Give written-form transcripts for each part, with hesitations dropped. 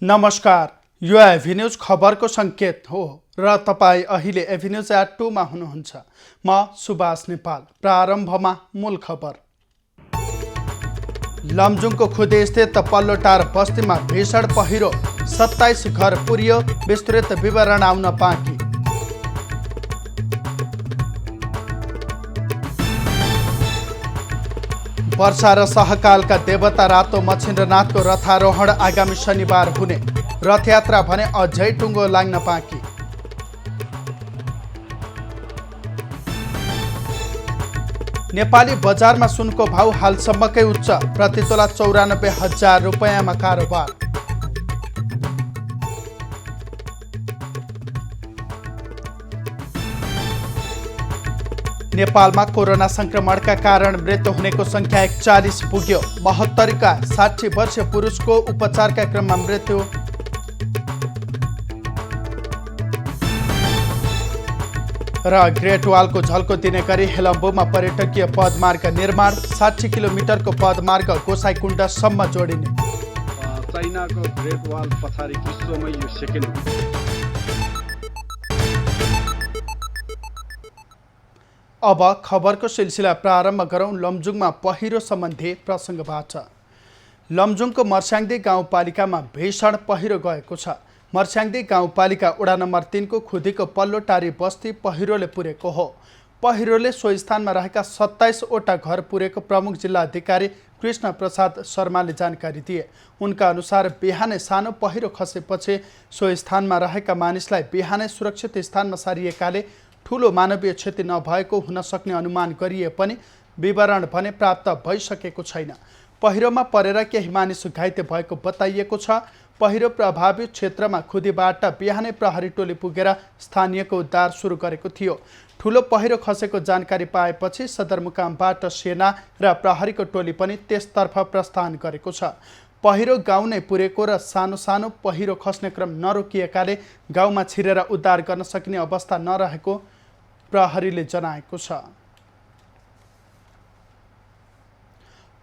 नमस्कार, यो एभिन्यूज खबरको सङ्केत हो र तपाईँ अहिले एभिन्यूज एट 2 मा हुनुहुन्छ। म सुभाष नेपाल। प्रारम्भमा मूल खबर। लमजुङको खुदे स्थित पल्लोटार बस्तीमा भीषण पहिरो, 27 घर पुरियो। विस्तृत विवरण आउन बाँकी। वर्षा र सहकालका देवता रातो मच्छिन्द्रनाथको रथारोहण आगामी शनिबार हुने। रथयात्रा भने अझै टुङ्गो लाग्न बाँकी। नेपाली बजारमा सुनको भाउ हालसम्मकै उच्च, प्रतितोला 94,000 रुपैयाँमा कारोबार। नेपालमा कोरोना संक्रमणका कारण मृत्यु हुनेको संख्या 41 पुग्यो। 72का 60 वर्षीय पुरुषको उपचारका क्रममा मृत्यु। र ग्रेट वालको झल्को दिने गरी हेलम्बुमा पर्यटकीय पदमार्ग निर्माण। 60 किलोमिटरको पदमार्ग गोसाइकुण्डसम्म जोडिने। चाइनाको ग्रेट वाल पछाडि विश्वमै यो सेकेन्ड हो। अब खबरको सिलसिला प्रारम्भ गरौँ लमजुङमा पहिरो सम्बन्धी प्रसङ्गबाट। लमजुङको मर्स्याङ्दी गाउँपालिकामा भीषण पहिरो गएको छ। मर्स्याङ्दी गाउँपालिका वडा नम्बर 3 को खुदीको पल्लोटारी बस्ती पहिरोले पुरेको हो। पहिरोले सो स्थानमा रहेका 27वटा घर पुरेको प्रमुख जिल्ला अधिकारी कृष्ण प्रसाद शर्माले जानकारी दिए। उनका अनुसार बिहानै सानो पहिरो खसेपछि सो स्थानमा रहेका मानिसलाई बिहानै सुरक्षित स्थानमा सारिएकाले ठूलो मानवीय क्षति नभएको हुन सक्ने अनुमान गरिए पनि विवरण भने प्राप्त भइसकेको छैन। पहिरोमा परेर केही मानिस घाइते भएको बताइएको छ। पहिरो प्रभावित क्षेत्रमा खुदीबाट बिहानै प्रहरी टोली पुगेर स्थानीयको उद्धार सुरु गरेको थियो। ठूलो पहिरो खसेको जानकारी पाएपछि सदरमुकामबाट सेना र प्रहरीको टोली पनि त्यसतर्फ प्रस्थान गरेको छ। पहिरो गाउँ नै पुरेको र सानो सानो पहिरो खस्ने क्रम नरोकिएकाले गाउँमा छिरेर उद्धार गर्न सकिने अवस्था नरहेको प्रहरीले जनाएको छ।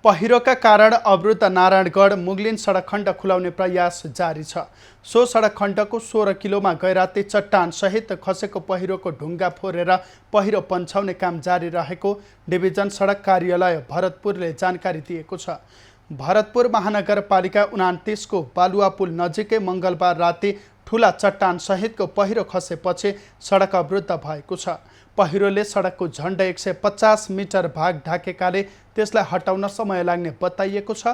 पहिरोका कारण अवरुद्ध नारायणगढ मुगलिन सडक खण्ड खुलाउने प्रयास जारी छ। सो सडक खण्डको 16 किलोमा गैराती चट्टान सहित खसेको पहिरोको ढुङ्गा फोरेर पहिरो पन्छाउने काम जारी रहेको डिभिजन सडक कार्यालय भरतपुरले जानकारी दिएको छ। भरतपुर महानगरपालिका 29 को बालुवा पुल नजिकै मङ्गलबार राति ठूला चट्टान सहितको पहिरो खसेपछि सडक अवरुद्ध भएको छ। पहिरोले सडकको झन्डै 150 मिटर भाग ढाकेकाले त्यसलाई हटाउन समय लाग्ने बताइएको छ।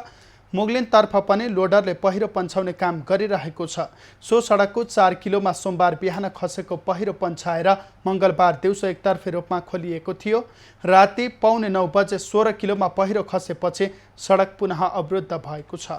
मुगलिनतर्फ पनि लोडरले पहिरो पन्छाउने काम गरिरहेको छ। सो सडकको 4 किलोमा सोमबार बिहान खसेको पहिरो पन्छाएर मङ्गलबार दिउँसो एकतर्फी रूपमा खोलिएको थियो। राति 9:15 बजे 16 किलोमा पहिरो खसेपछि सडक पुनः अवरुद्ध भएको छ।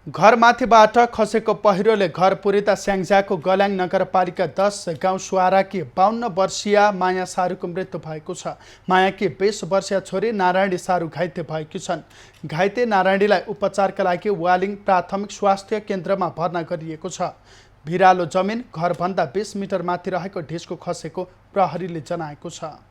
घरमाथिबाट खसेको पहिरोले घर पुरिँदा स्याङ्जाको गल्याङ नगरपालिका 10 गाउँ सुवाराकी 52 वर्षीय माया सारूको मृत्यु भएको छ। मायाकी 20 वर्षीय छोरी नारायणी सारू घाइते भएकी छन्। घाइते नारायणीलाई उपचारका लागि वालिङ प्राथमिक स्वास्थ्य केन्द्रमा भर्ना गरिएको छ। भिरालो जमिन घरभन्दा 20 मिटर माथि रहेको ढिस्को खसेको प्रहरीले जनाएको छ।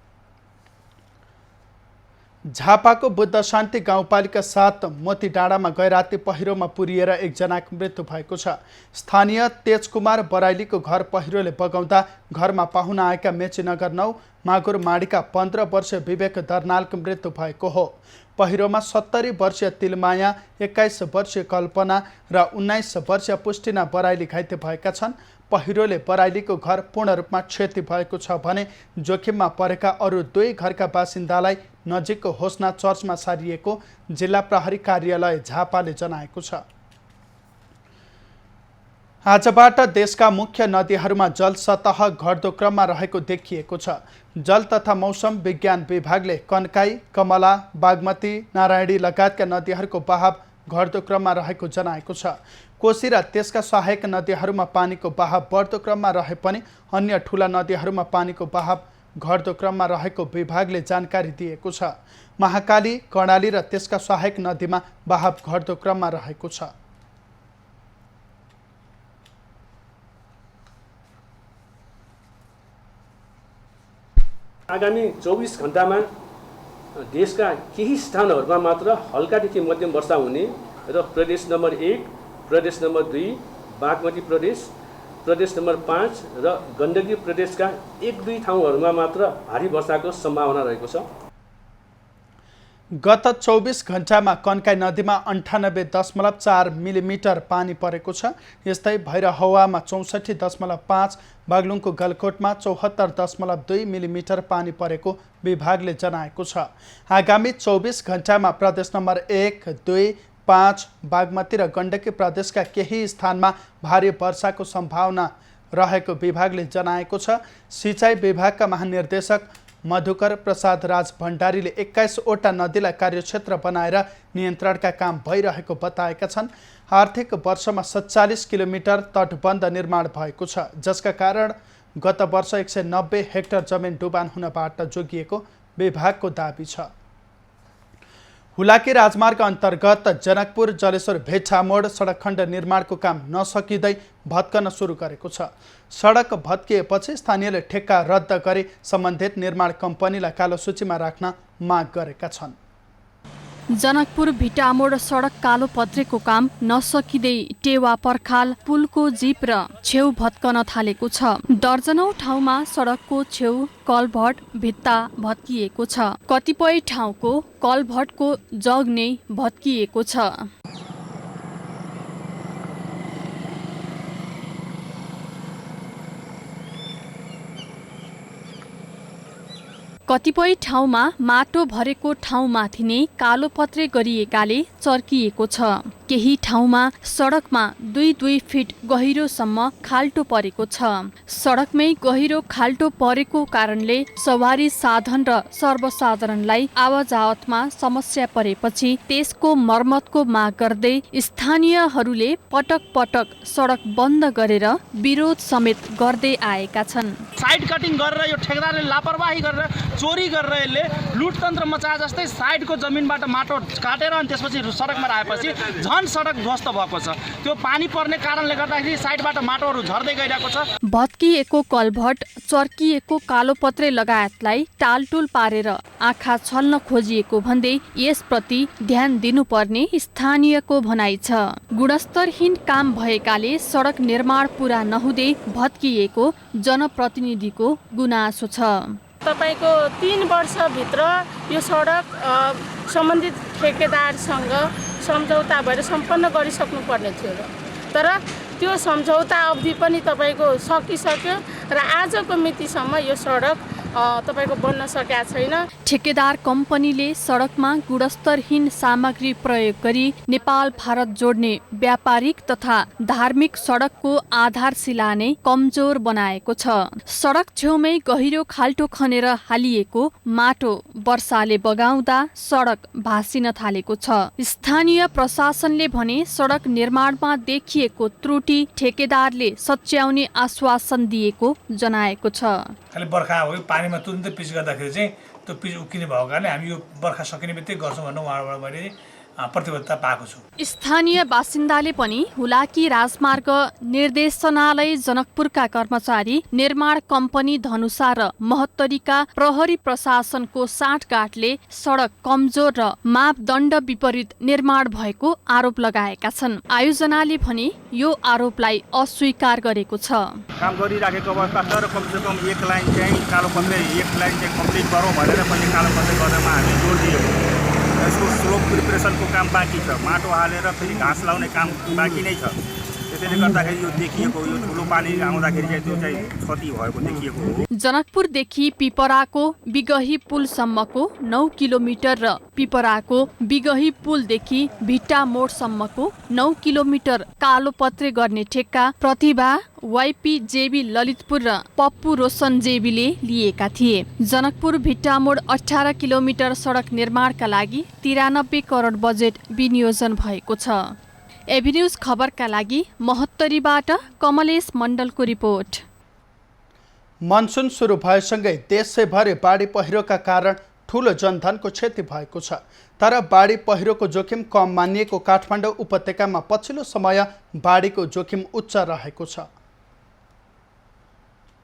झापाको बुद्ध शान्ति गाउँपालिका 7 मोती डाँडामा गैराती पहिरोमा पुरिएर एकजनाको मृत्यु भएको छ। स्थानीय तेजकुमार बराइलीको घर पहिरोले बगाउँदा घरमा पाहुना आएका मेचीनगर 9 मागुर माडीका 15 वर्षीय विवेक दर्नालको मृत्यु भएको हो। पहिरोमा 70 वर्षीय तिलमाया, 21 वर्षीय कल्पना र 19 वर्षीय पुष्टिना बराइली घाइते भएका छन्। पहिरोले बराइलीको घर पूर्ण रूपमा क्षति भएको छ भने जोखिममा परेका अरू 2 घरका बासिन्दालाई नजिकको होसना चर्चमा सारिएको जिल्ला प्रहरी कार्यालय झापाले जनाएको छ। आजबाट देशका मुख्य नदीहरूमा जल सतह घट्दो क्रममा रहेको देखिएको छ। जल तथा मौसम विज्ञान विभागले कन्काई, कमला, बागमती, नारायणी लगायतका नदीहरूको बहाव घट्दो क्रममा रहेको जनाएको छ। कोशी र त्यसका सहायक नदीहरूमा पानीको बहाव बढ्दो क्रममा रहे पनि अन्य ठूला नदीहरूमा पानीको बहाव घट्दो क्रममा रहेको विभागले जानकारी दिएको छ। महाकाली, कर्णाली र त्यसका सहायक नदीमा बहाव घट्दो क्रममा रहेको छ। आगामी 24 घण्टामा देशका केही स्थानहरूमा मात्र हल्कादेखि मध्यम वर्षा हुने र प्रदेश नम्बर 1, प्रदेश नम्बर 2, बागमती प्रदेश, प्रदेश नम्बर 5 र गण्डकी प्रदेशका 1-2 ठाउँहरूमा मात्र भारी वर्षाको सम्भावना रहेको छ। गत 24 घण्टामा कन्काई नदीमा 98.4 मिलिमिटर पानी परेको छ। यस्तै भैरहवामा 64.5, बागलुङको गलकोटमा 74.2 मिलिमिटर पानी परेको विभागले जनाएको छ। आगामी 24 घण्टामा प्रदेश नम्बर 1, 2, 5, बागमती र गण्डकी प्रदेशका केही स्थानमा भारी वर्षाको सम्भावना रहेको विभागले जनाएको छ। सिँचाइ विभागका महानिर्देशक मधुकर प्रसाद राज भण्डारीले 21वटा नदीलाई कार्यक्षेत्र बनाएर नियन्त्रणका काम भइरहेको बताएका छन्। आर्थिक वर्षमा 47 किलोमिटर तटबन्ध निर्माण भएको छ, जसका कारण गत वर्ष 190 हेक्टर जमिन डुबान हुनबाट जोगिएको विभागको दाबी छ। हुलाकी राजमार्ग अन्तर्गत जनकपुर जलेश्वर भेट्टामोड सडक खण्ड निर्माणको काम नसकिँदै भत्कन सुरु गरेको छ। सडक भत्किएपछि स्थानीयले ठेक्का रद्द गरी सम्बन्धित निर्माण कम्पनीलाई कालो सूचीमा राख्न माग गरेका छन्। जनकपुर भिटामोड सडक कालो पत्रेको काम नसकिँदै टेवा पर्खाल पुलको जीप र छेउ भत्कन थालेको छ। दर्जनौं ठाउँमा सडकको छेउ कलभट भित्ता भत्किएको छ। कतिपय ठाउँको कलभटको जग नै भत्किएको छ। कतिपय ठाउँमा माटो भरेको ठाउँमाथि नै कालोपत्रे गरिएकाले चर्किएको छ। केही ठाउँमा सडकमा 2-2 फिट गहिरोसम्म खाल्टो परेको छ। सडकमै गहिरो खाल्टो परेको कारणले सवारी साधन र सर्वसाधारणलाई आवाजावतमा समस्या परेपछि त्यसको मर्मतको माग गर्दै स्थानीयहरूले पटक पटक सडक बन्द गरेर विरोध समेत गर्दै आएका छन्। साइड कटिङ गरेर यो ठेकेदारले लापरवाही गरेर चोरी गरेर यसले लुटतन्त्र मचाए जस्तै साइडको जमिनबाट माटो काटेर अनि त्यसपछि सडकमा राखेपछि झन् सडक ध्वस्त भएको छ। त्यो पानी पर्ने कारणले गर्दाखेरि साइडबाट माटोहरू झर्दै गइरहेको छ। भत्किएको कलभट, चर्किएको कालोपत्रे लगायतलाई टालटुल पारेर आँखा छल्न खोजिएको भन्दै यसप्रति ध्यान दिनुपर्ने स्थानीयको भनाइ छ। गुणस्तरहीन काम भएकाले सडक निर्माण पूरा नहुँदै भत्किएको जनप्रतिनिधिको गुनासो छ। तपाईको 3 वर्षभित्र यो सडक सम्बन्धित ठेकेदारसँग सम्झौता भएर सम्पन्न गरिसक्नु पर्ने थियो तर त्यो सम्झौता अवधि पनि तपाईको सकिसक्यो र आजको मितिसम्म यो सडक तपाईको बन्न सकेको छैन। ठेकेदार कम्पनीले सडकमा गुणस्तरहीन सामग्री प्रयोग गरी नेपाल भारत जोड्ने व्यापारिक तथा धार्मिक सडकको आधारशिला नै कमजोर बनाएको छ। सडक छेउमै गहिरो खाल्टो खनेर हालिएको माटो वर्षाले बगाउँदा सडक भासिन थालेको छ। स्थानीय प्रशासनले भने सडक निर्माणमा देखिएको त्रुटि ठेकेदारले सच्याउने आश्वासन दिएको जनाएको छ। खालि बर्खा हो पानीमा तुरुन्तै पिच गर्दाखेरि चाहिँ त्यो पिच उक्किने भएको कारणले हामी यो बर्खा सकिने बित्तिकै गर्छौँ भनेर उहाँबाट मैले प्रतिबद्धता पाएको छु। स्थानीय बासिन्दाले पनि हुलाकी राजमार्ग निर्देशनालय जनकपुरका कर्मचारी, निर्माण कम्पनी धनुषा र महोत्तरीका प्रहरी प्रशासनको साँठगाँठले सडक कमजोर र मापदण्ड विपरीत निर्माण भएको आरोप लगाएका छन्। आयोजनाले भने यो आरोपलाई अस्वीकार गरेको छ। काम गरिराखेको अवस्था छ र कमसेकम एक लाइन चाहिँ कालोपत्रे कम्प्लिट गरौँ भनेर पनि कालोपत्रे गर्नमा हामी जोड दिएको। यसको स्लोप प्रिपरेसनको काम बाँकी छ, माटो हालेर फेरि घाँस लाउने काम बाँकी नै छ। त्यसैले गर्दाखेरि यो देखिएको यो ठुलो पानी आउँदाखेरि चाहिँ त्यो चाहिँ क्षति भएको देखिएको हो। जनकपुरदेखि पिपराको बिगही पुलसम्मको 9 किलोमिटर र पिपराको बिगही पुलदेखि भिट्टा मोडसम्मको 9 किलोमिटर कालोपत्रे गर्ने ठेक्का प्रतिभा वाइपी जेबी ललितपुर र पप्पू रोशन जेबीले लिएका थिए। जनकपुर भिट्टामोड 18 किलोमिटर सडक निर्माणका लागि 93 करोड बजेट विनियोजन भएको छ। एभिन्यूज खबरका लागि महोत्तरीबाट कमलेश मण्डलको रिपोर्ट। मनसुन सुरु भएसँगै देशैभरि बाढी पहिरोका कारण ठूलो जनधनको क्षति भएको छ। तर बाढी पहिरोको जोखिम कम मानिएको काठमाडौँ उपत्यकामा पछिल्लो समय बाढीको जोखिम उच्च रहेको छ।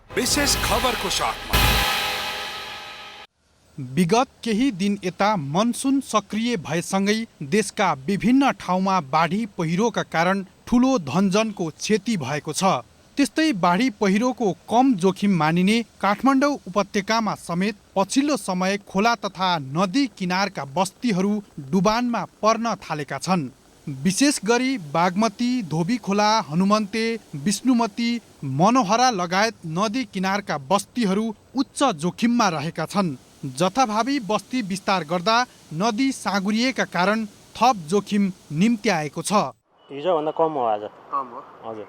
विशेष खबरको साथमा विगत केही दिन यता मनसुन सक्रिय भएसँगै देशका विभिन्न ठाउँमा बाढी पहिरोका कारण ठूलो धनजनको क्षति भएको छ। त्यस्तै बाढी पहिरोको कम जोखिम मानिने काठमाडौँ उपत्यकामा समेत पछिल्लो समय खोला तथा नदी किनारका बस्तीहरू डुबानमा पर्न थालेका छन्। विशेष गरी बागमती, धोबीखोला, हनुमन्ते, विष्णुमती, मनोहरा लगायत नदी किनारका बस्तीहरू उच्च जोखिममा रहेका छन्। जथाभावी बस्ती विस्तार गर्दा नदी साँगुरिएका कारण थप जोखिम निम्त्याएको छ। हिजोभन्दा कम हो आज। कम हो हजुर।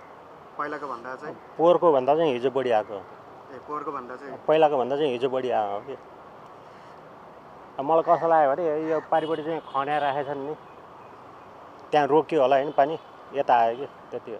पहिलाको भन्दा चाहिँ पोहोरको भन्दा चाहिँ हिजो बढी आएको। पोहोरको भन्दा चाहिँ पहिलाको भन्दा चाहिँ हिजो बढी आएको कि। मलाई कस्तो लाग्यो भने यो पारिपट्टि चाहिँ खन्याएर राखेछन् नि, त्यहाँ रोकियो होला होइन, पानी यता आयो कि त्यति हो।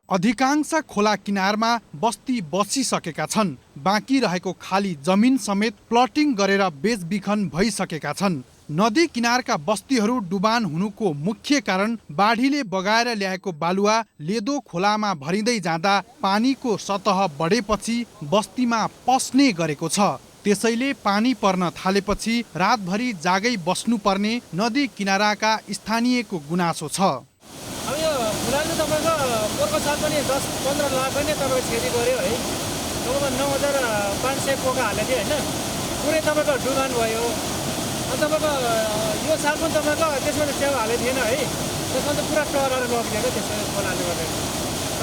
अधिकांश खोला किनारमा बस्ती बसिसकेका छन्। बाँकी रहेको खाली जमिन समेत प्लटिङ गरेर बेचबिखन भइसकेका छन्। नदी किनारका बस्तीहरू डुबान हुनुको मुख्य कारण बाढीले बगाएर ल्याएको बालुवा लेदो खोलामा भरिँदै जाँदा पानीको सतह बढेपछि बस्तीमा पस्ने गरेको छ। त्यसैले पानी पर्न थालेपछि रातभरि जागै बस्नुपर्ने नदी किनाराका स्थानीयको गुनासो छ। अब यो फुलाले तपाईँको पोहोरको साल पनि 10-15 लाख नै तपाईँको क्षति गर्यो है। तपाईँको 9,500 पोका हालेको थियो होइन, पुरै तपाईँको डुबान भयो। अनि तपाईँको यो साल पनि तपाईँको त्यसमा त च्याउ हालेको थिएन है, त्यसमा त पुरा टराएर लगिदिएको त्यसमा खोलाले गर्दा।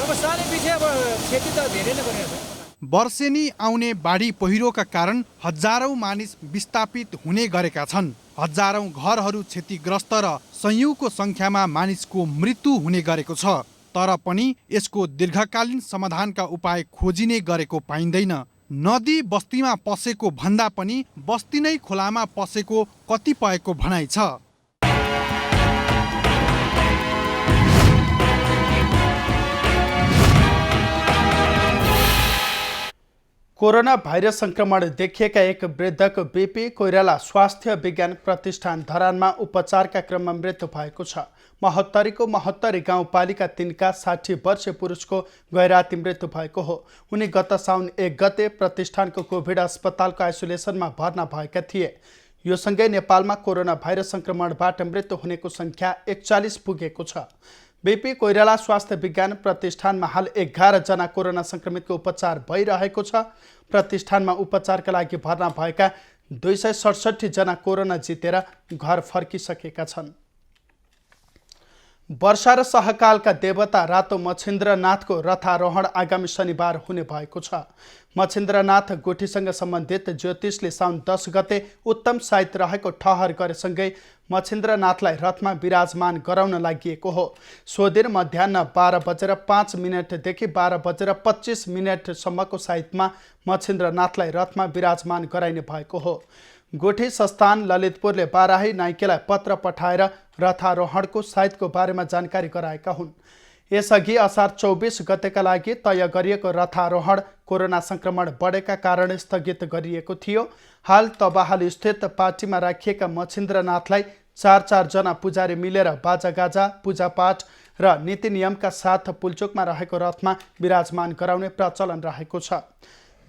अब सानै पछि अब क्षति त धेरै नै गरिरहेको छ। वर्षेनी आउने बाढी पहिरोका कारण हजारौं मानिस विस्थापित हुने गरेका छन्। हजारौं घरहरू क्षतिग्रस्त र सयौंको संख्यामा मानिसको मृत्यु हुने गरेको छ। तर पनि यसको दीर्घकालीन समाधानका उपाय खोजिने गरेको पाइँदैन। नदी बस्तीमा पसेको भन्दा पनि बस्ती नै खोलामा पसेको कतिपयको भनाइ छ। कोरोना भाइरस संक्रमण देखिएका एक वृद्धको बीपी कोइराला स्वास्थ्य विज्ञान प्रतिष्ठान धरानमा उपचारका क्रममा मृत्यु भएको छ। महोत्तरीको महोत्तरी गाउँपालिका 3 का 60 वर्षीय पुरुषको गैराती मृत्यु भएको हो। उनी गत साउन 1 गते प्रतिष्ठानको कोभिड अस्पतालको आइसोलेसनमा भर्ना भएका थिए। यो सँगै नेपालमा कोरोना भाइरस संक्रमणबाट मृत्यु हुनेको संख्या 41 पुगेको छ। बीपी कोइराला स्वास्थ्य विज्ञान प्रतिष्ठानमा हाल 11 जना कोरोना संक्रमितको उपचार भइरहेको छ। प्रतिष्ठानमा उपचारका लागि भर्ना भएका 267 जना कोरोना जितेर घर फर्किसकेका छन्। वर्षा र सहकालका देवता रातो मच्छिन्द्रनाथको रथारोहण आगामी शनिबार हुने भएको छ। मच्छिन्द्रनाथ गोठीसँग सम्बन्धित ज्योतिषले साउन 10 गते उत्तम साइत रहेको ठहर गरेसँगै मच्छिन्द्रनाथलाई रथमा विराजमान गराउन लागि हो। सो दिन मध्याह 12:05 देखि 12:25 साइतमा मच्छिन्द्रनाथलाई रथमा विराजमान गराइने भएको हो। गोठी संस्थान ललितपुरले बाराही नाइकेलाई पत्र पठाएर रथारोहणको साइतको बारेमा जानकारी गराएका हुन्। यसअघि असार 24 गतेका लागि तय गरिएको रथारोहण कोरोना संक्रमण बढेका कारण स्थगित गरिएको थियो। हाल तबाहाल स्थित पार्टीमा राखिएका मच्छिन्द्रनाथलाई 4 जना पुजारी मिलेर बाजागाजा, पूजापाठ र नीति नियमका साथ पुल्चोकमा रहेको रथमा विराजमान गराउने प्रचलन रहेको छ।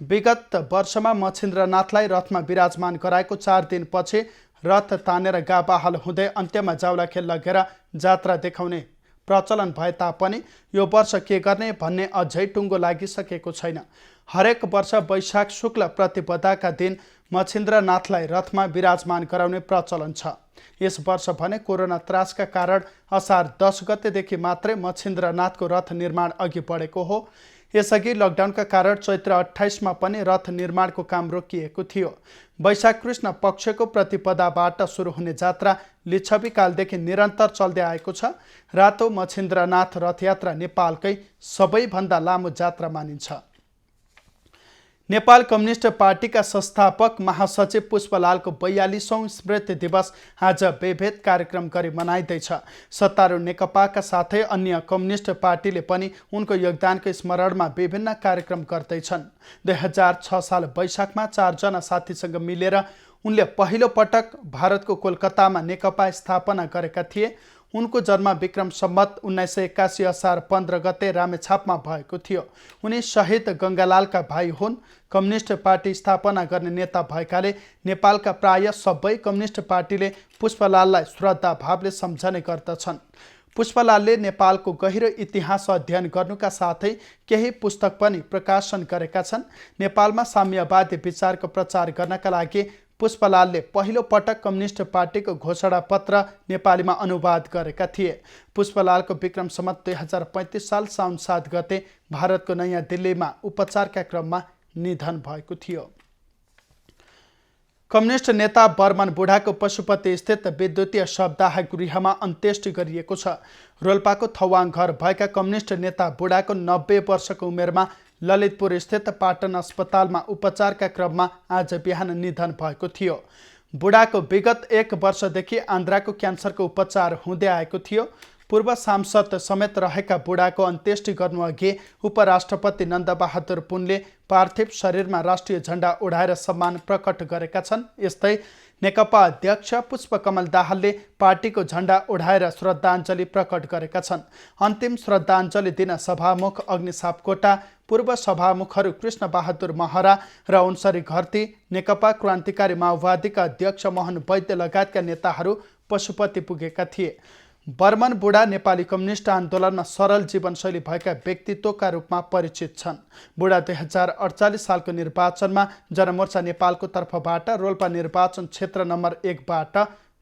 विगत वर्षमा मच्छिन्द्रनाथलाई रथमा विराजमान गराएको 4 दिनपछि रथ तानेर गाबाहाल हुँदै अन्त्यमा जाउलाखेल लगेर जात्रा देखाउने प्रचलन भए तापनि यो वर्ष के गर्ने भन्ने अझै टुङ्गो लागिसकेको छैन। हरेक वर्ष वैशाख शुक्ल प्रतिपदाका दिन मच्छिन्द्रनाथलाई रथमा विराजमान गराउने प्रचलन छ। यस वर्ष भने कोरोना त्रासका कारण असार 10 गतेदेखि मात्रै मच्छिन्द्रनाथको रथ निर्माण अघि बढेको हो। यसअघि लकडाउनका कारण चैत्र 28 मा पनि रथ निर्माणको काम रोकिएको थियो। वैशाख कृष्ण पक्षको प्रतिपदाबाट सुरु हुने जात्रा लिच्छविकालदेखि निरन्तर चल्दै आएको छ। रातो मच्छिन्द्रनाथ रथयात्रा नेपालकै सबैभन्दा लामो जात्रा मानिन्छ। नेपाल कम्युनिस्ट पार्टीका संस्थापक महासचिव पुष्पलालको 42औं स्मृति दिवस आज बेभेद कार्यक्रम गरी मनाइँदैछ। सत्तारूढ नेकपाका साथै अन्य कम्युनिस्ट पार्टीले पनि उनको योगदानको स्मरणमा विभिन्न कार्यक्रम गर्दैछन्। 2006 साल वैशाखमा 4 जना साथीसँग मिलेर उनले पहिलो पटक भारतको कोलकातामा नेकपा स्थापना गरेका थिए। उनको जन्म विक्रम सम्वत 1981 असार 15 गते रामेछापमा भएको थियो। उनी शहीद गङ्गालालका भाइ हुन्। कम्युनिस्ट पार्टी स्थापना गर्ने नेता भएकाले नेपालका प्राय सबै कम्युनिस्ट पार्टीले पुष्पलाललाई श्रद्धा भावले सम्झने गर्दछन्। पुष्पलालले नेपालको गहिरो इतिहास अध्ययन गर्नुका साथै केही पुस्तक पनि प्रकाशन गरेका छन्। नेपालमा साम्यवादी विचारको प्रचार गर्नका लागि पुष्पलालले पहिलो पटक कम्युनिस्ट पार्टीको घोषणा पत्र नेपालीमा अनुवाद गरेका थिए। पुष्पलालको विक्रम सम्वत 2035 साल साउन 7 गते भारतको नयाँ दिल्लीमा उपचारका क्रममा निधन भएको थियो। कम्युनिस्ट नेता बर्मन बुढाको पशुपति स्थित विद्युतीय शवदाह गृहमा अन्त्येष्टि गरिएको छ। रोल्पाको थवाङ घर भएका कम्युनिस्ट नेता बुढाको 90 वर्षको उमेरमा ललितपुर स्थित पाटन अस्पतालमा उपचारका क्रममा आज बिहान निधन भएको थियो। बुढाको विगत 1 वर्षदेखि आन्द्राको क्यान्सरको उपचार हुँदै आएको थियो। पूर्व सांसद समेत रहेका बुढाको अन्त्येष्टि गर्नुअघि उपराष्ट्रपति नन्दबहादुर पुनले पार्थिव शरीरमा राष्ट्रिय झण्डा उडाएर सम्मान प्रकट गरेका छन्। यस्तै नेकपा अध्यक्ष पुष्पकमल दाहालले पार्टीको झण्डा उडाएर श्रद्धाञ्जली प्रकट गरेका छन्। अन्तिम श्रद्धाञ्जली दिन सभामुख अग्नि सापकोटा, पूर्व सभामुखहरू कृष्णबहादुर महरा र उन्सरी घरती, नेकपा क्रान्तिकारी माओवादीका अध्यक्ष मोहन वैद्य लगायतका नेताहरू पशुपति पुगेका थिए। बर्मन बुढा नेपाली कम्युनिस्ट आन्दोलनमा सरल जीवनशैली भएका व्यक्तित्वका रूपमा परिचित छन्। बुढा 2048 सालको निर्वाचनमा जनमोर्चा नेपालको तर्फबाट रोल्पा निर्वाचन क्षेत्र नम्बर 1 बाट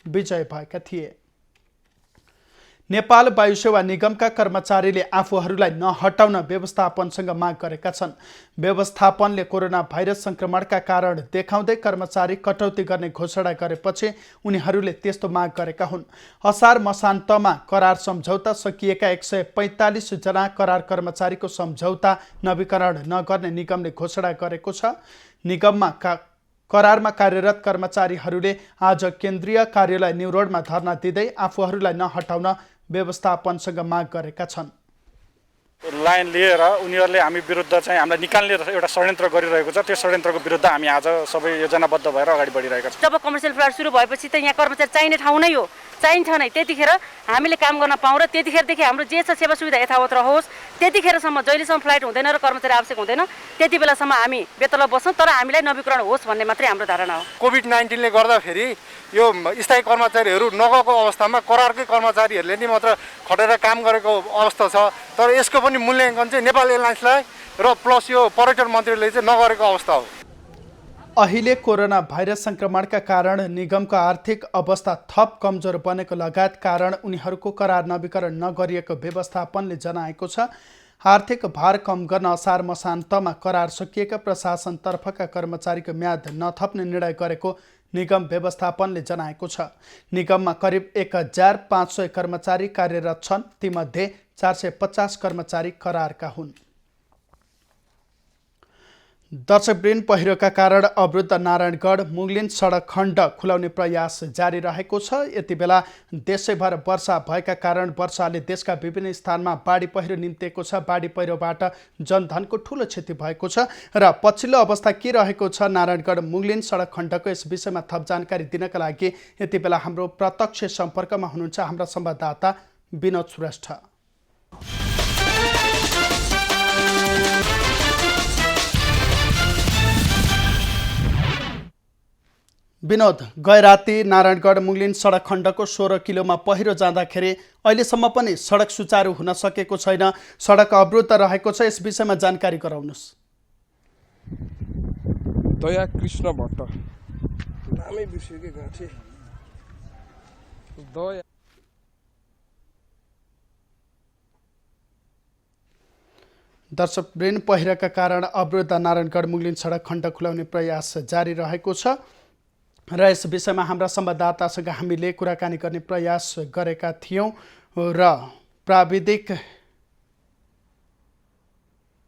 विजय भएका थिए। नेपाल वायुसेवा निगमका कर्मचारीले आफूहरूलाई नहटाउन व्यवस्थापनसँग माग गरेका छन्। व्यवस्थापनले कोरोना भाइरस संक्रमणका कारण देखाउँदै कर्मचारी कटौती गर्ने घोषणा गरेपछि उनीहरूले त्यस्तो माग गरेका हुन्। असार मसान्तमा करार सम्झौता सकिएका 145 जना करार कर्मचारीको सम्झौता नवीकरण नगर्ने निगमले घोषणा गरेको छ। निगममा करारमा कार्यरत कर्मचारीहरूले आज केन्द्रीय कार्यालय न्यू रोडमा धरना दिँदै आफूहरूलाई नहटाउन व्यवस्थापनसँग माग गरेका छन्। लाइन लिएर उनीहरूले हामी विरुद्ध चाहिँ हामीलाई निकाल्ने एउटा षड्यन्त्र गरिरहेको छ। त्यो षड्यन्त्रको विरुद्ध हामी आज सबै योजनाबद्ध भएर अगाडि बढिरहेका छौँ। जब कमर्सियल फ्लाइट सुरु भएपछि त यहाँ कर्मचारी चाहिने ठाउँ नै हो, चाहिन्छ नै। त्यतिखेर हामीले काम गर्न पाऊँ र त्यतिखेरदेखि हाम्रो जे छ सेवा सुविधा यथावत रहोस्। त्यतिखेरसम्म जहिलेसम्म फ्लाइट हुँदैन र कर्मचारी आवश्यक हुँदैन त्यति बेलासम्म हामी बेतलब बस्छौँ, तर हामीलाई नवीकरण होस् भन्ने मात्रै हाम्रो धारणा हो। कोभिड-19ले गर्दाखेरि यो स्थायी कर्मचारीहरू नगएको अवस्थामा करारकै कर्मचारीहरूले नि मात्र खटेर काम गरेको अवस्था छ। तर यसको पनि मूल्याङ्कन चाहिँ नेपाल एयरलाइन्सलाई र प्लस यो पर्यटन मन्त्रीले चाहिँ नगरेको अवस्था हो। अहिले कोरोना भाइरस संक्रमणका कारण निगमको आर्थिक अवस्था थप कमजोर बनेको लगायत कारण उनीहरूको करार नवीकरण नगरिएको व्यवस्थापनले जनाएको छ। आर्थिक भार कम गर्न असार मसान्तमा करार सकिएका प्रशासनतर्फका कर्मचारीको म्याद नथप्ने निर्णय गरेको निगम व्यवस्थापनले जनाएको छ। निगममा करिब 1500 कर्मचारी कार्यरत छन्। तीमध्ये 450 कर्मचारी करारका हुन्। दर्शकवृन्द, पहिरोका कारण अवरुद्ध नारायणगढ मुगलिन सडक खण्ड खुलाउने प्रयास जारी रहेको छ। यति बेला देशैभर वर्षा भएका कारण वर्षाले देशका विभिन्न स्थानमा बाढी पहिरो निम्तिएको छ। बाढी पहिरोबाट जनधनको ठूलो क्षति भएको छ र पछिल्लो अवस्था के रहेको छ नारायणगढ मुगलिन सडक खण्डको, यस विषयमा थप जानकारी दिनका लागि यति बेला हाम्रो प्रत्यक्ष सम्पर्कमा हुनुहुन्छ हाम्रा संवाददाता विनोद श्रेष्ठ। विनोद, गए राति नारायणगढ मुगलिन सडक खण्डको 16 किलोमा पहिरो जाँदाखेरि अहिलेसम्म पनि सडक सुचारू हुन सकेको छैन, सडक अवरुद्ध रहेको छ। यस विषयमा जानकारी गराउनुहोस्। दया कृष्ण भट्ट नामै बिर्सियो के गाँठी दया। दर्शकवृन्द, पहिरोका कारण अवरुद्ध नारायणगढ मुगलिन सडक खण्ड खुलाउने प्रयास जारी रहेको छ र यस विषयमा हाम्रा संवाददातासँग हामीले कुराकानी गर्ने प्रयास गरेका थियौँ र प्राविधिक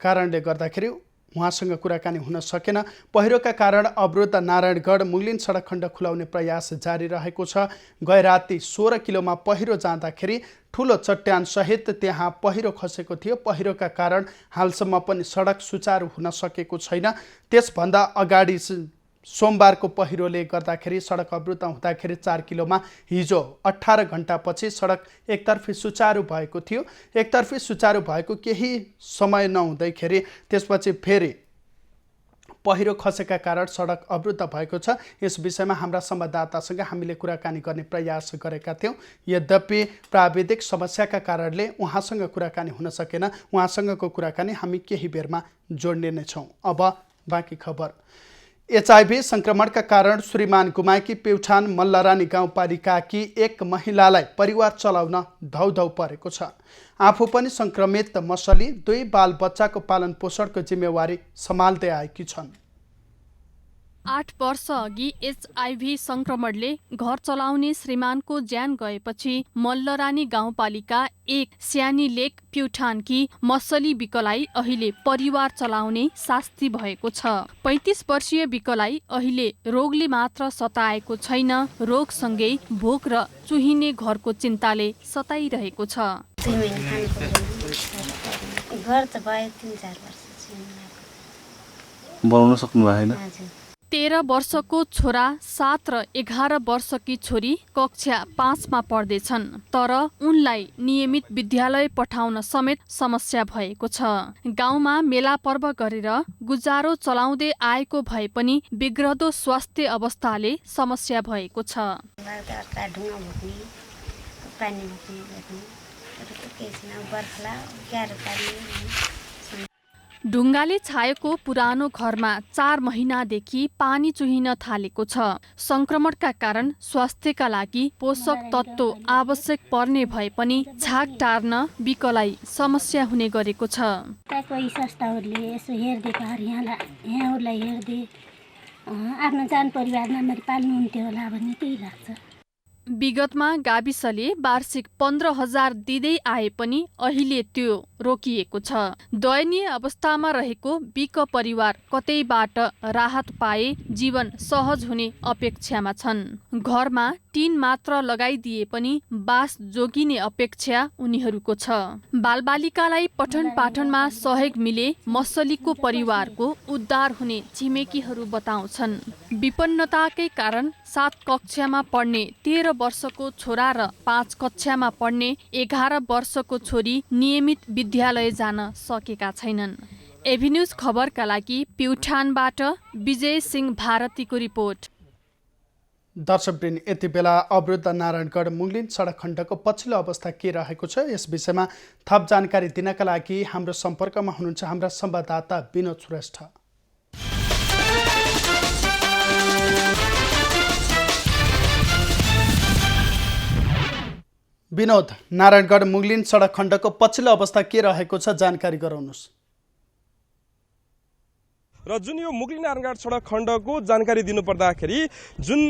कारणले गर्दाखेरि उहाँसँग कुराकानी हुन सकेन। पहिरोका कारण अवरुद्ध नारायणगढ मुगलिन सडक खण्ड खुलाउने प्रयास जारी रहेको छ। गए राति 16 किलोमा पहिरो जाँदाखेरि ठूलो चट्यान सहित त्यहाँ पहिरो खसेको थियो। पहिरोका कारण हालसम्म पनि सडक सुचारू हुन सकेको छैन। त्यसभन्दा अगाडि सोमबारको पहिरोले गर्दाखेरि सडक अवरुद्ध हुँदाखेरि 4 किलोमा हिजो 18 घण्टापछि सडक एकतर्फी सुचारू भएको थियो। एकतर्फी सुचारू भएको केही समय नहुँदैखेरि त्यसपछि फेरि पहिरो खसेका कारण सडक अवरुद्ध भएको छ। यस विषयमा हाम्रा संवाददातासँग हामीले कुराकानी गर्ने प्रयास गरेका थियौँ। यद्यपि प्राविधिक समस्याका कारणले उहाँसँग कुराकानी हुन सकेन। उहाँसँगको कुराकानी हामी केही बेरमा जोड्ने नै छौँ। अब बाँकी खबर। एचआईभी संक्रमणका कारण श्रीमान गुमाएकी प्युठान मल्लरानी गाउँपालिकाकी एक महिलालाई परिवार चलाउन धौधौ परेको छ। आफू पनि संक्रमित मसली 2 बालबच्चाको पालन पोषणको जिम्मेवारी सम्हाल्दै आएकी छन्। 8 वर्ष अघि एचआईभी संक्रमणले घर चलाउने श्रीमानको ज्यान गएपछि मल्लरानी गाउँपालिका 1 स्यानी लेक प्युठानकी मसली बिकलाई अहिले परिवार चलाउने शास्ति भएको छ। 35 वर्षीय बिकलाई अहिले रोगले मात्र सताएको छैन, रोगसँगै भोक र चुहिने घरको चिन्ताले सताइरहेको छ। घर त भयो 3-4 वर्ष बनाउन सक्नु भएन। 13 वर्षको छोरा 7 र 11 वर्षकी छोरी कक्षा 5 मा पढ्दैछन्, तर उनलाई नियमित विद्यालय पठाउन समेत समस्या भएको छ। गाउँमा मेला पर्व गरेर गुजारो चलाउँदै आएको भए पनि बिग्रदो स्वास्थ्य अवस्थाले समस्या भएको छ। ढुङ्गाले छाएको पुरानो घरमा 4 महिनादेखि पानी चुहिन थालेको छ। संक्रमणका कारण स्वास्थ्यका लागि पोषक तत्त्व आवश्यक पर्ने भए पनि छाक टार्न बिकलाई समस्या हुने गरेको छ। कोही संस्थाहरूले यसो हेरिदिएको यहाँहरूलाई हेर्दै आफ्नो जान परिवार नम्बरी पाल्नुहुन्थ्यो होला भन्ने केही लाग्छ। विगतमा गाविसले वार्षिक 15,000 दिँदै आए पनि अहिले त्यो रोकिएको छ। दयनीय अवस्थामा रहेको बिक परिवार कतैबाट राहत पाए जीवन सहज हुने अपेक्षामा छन्। घरमा टिन मात्र लगाइदिए पनि बास जोगिने अपेक्षा उनीहरूको छ। बालबालिकालाई पठन पाठनमा सहयोग मिले मसलीको परिवारको उद्धार हुने छिमेकीहरू बताउँछन्। विपन्नताकै कारण 7 कक्षामा पढ्ने 13 वर्षको छोरा र 5 कक्षामा पढ्ने 11 वर्षको छोरी नियमित विद्यालय जान सकेका छैनन्। एभिन्यूज खबरका लागि प्युठानबाट विजय सिंह भारतीको रिपोर्ट। दर्शकवृन्द, यति बेला अवरुद्ध नारायणगढ मुगलिन सडक खण्डको पछिल्लो अवस्था के रहेको छ यस विषयमा थप जानकारी दिनका लागि हाम्रो सम्पर्कमा हुनुहुन्छ हाम्रा संवाददाता विनोद श्रेष्ठ। विनोद, नारायणगढ मुगलिन सडक खण्डको पछिल्लो अवस्था के रहेको छ जानकारी गराउनुहोस्। र जुन यो मुगलिन नारायणगढ सडक खण्डको जानकारी दिनुपर्दाखेरि जुन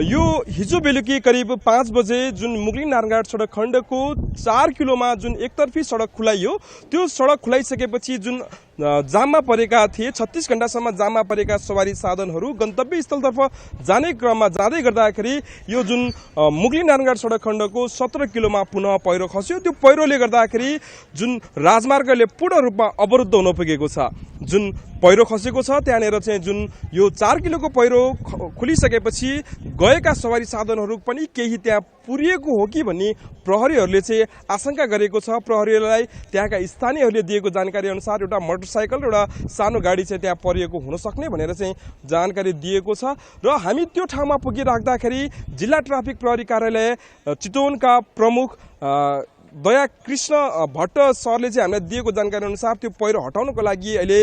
यो हिजो बेलुकी करिब 5 बजे जुन मुगलिन नारायणगढ सडक खण्डको 4 किलोमा जुन एकतर्फी सडक खुलाइयो, त्यो सडक खुलाइसकेपछि जुन जाममा परेका थिए 36 घण्टासम्म जाममा परेका सवारी साधनहरू गन्तव्य स्थलतर्फ जाने क्रममा जाँदै गर्दाखेरि यो जुन मुगलिन नारायणगढ सडक खण्डको 17 किलोमा पुनः पहिरो खस्यो। त्यो पहिरोले गर्दाखेरि जुन राजमार्गले पूर्ण रूपमा अवरुद्ध हुन पुगेको छ। जुन पहिरो खसेको छ त्यहाँनिर चाहिँ जुन यो 4 किलोको पहिरो खुलिसकेपछि गएका सवारी साधनहरू पनि केही त्यहाँ पुरिएको हो कि भन्ने प्रहरीहरूले चाहिँ आशंका गरेको छ। प्रहरीलाई त्यहाँका स्थानीयहरूले दिएको जानकारी अनुसार एउटा मोटरसाइकल र एउटा सानो गाडी चाहिँ त्यहाँ परिएको हुन सक्ने भनेर चाहिँ जानकारी दिएको छ। र हामी त्यो ठाउँमा पुगिराख्दाखेरि जिल्ला ट्राफिक प्रहरी कार्यालय चितवनका प्रमुख दया कृष्ण भट्ट सरले चाहिँ हामीलाई दिएको जानकारी अनुसार त्यो पहिरो हटाउनको लागि अहिले